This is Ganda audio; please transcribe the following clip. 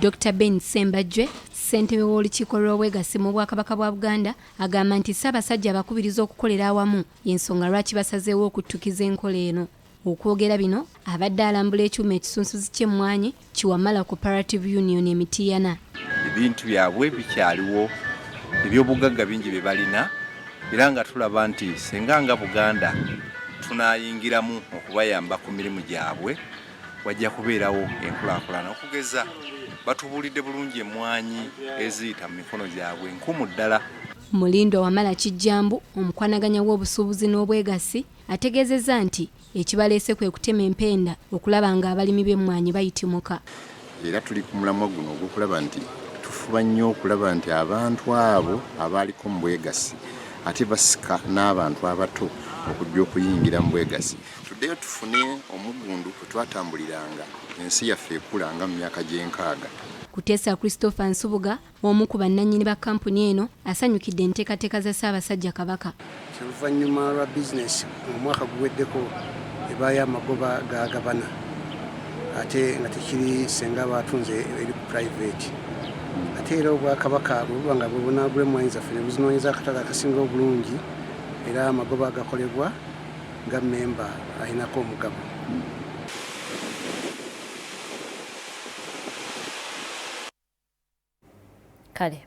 Dr. Ben Sembajwe, ssentebe w'olukiiko lw'obwegassi mu Bwakabaka bwa Buganda, agamba nti Ssaabasajja abakubiriza okukolera awamu y'ensonga lwaki basazeewo okuttukiza enkola eno. Okwogera bino abadde alambula ekyuma ekisunsuzi ky'emmwanyi Kiwamala Cooperative Union Emitiana. Ebintu byabwe bikyaliwo, ebyobugagga bingi bye balina, era nga tulaba nti senga nga Buganda tunaayingiramu okubayamba ku mirimu gyabwe, wajja kubeerawo enkulaakulana. Okugeza batubuulidde bulungi emmwanyi eziyita mu mikono gyabwe nkumu ddala. Mulindo Wamala Kijjambu, omukwanaganya w'obusuubuzi n'obwegassi, ategeezezza nti ekibaleese kwe kutema empenda okulaba ng'abalimi b'emmwanyi bayitimuka. Era tuli ku mulamwa guno ogw'okulaba nti tufuba nnyo okulaba nti abantu abo abaaliko mu bwegassi ate basika n'abantu abato okujja okuyingira mu bwegassi. Tuddeyo tufune omugundu kwe twatambuliranga ensi yaffe ekula nga mu myaka gy'enkaaga. Kuteesa Christopher Nsubuga, omu ku bannannyini ba kampuni eno, asanyukidde enteekateeka za Ssaabasajja Kabaka. Oluvannyuma lwa bizinesi omwaka guweddeko ebaayo amagoba gagabana ate nga tekiri senga batunze eri ku private. Ate era Obwakabaka bwe nga bubonaagula emmwanyi zaffe ne buzinoonyeza akatale akasinga obulungi era amagoba agakolebwa nga mmemba alinako omugabo. Kale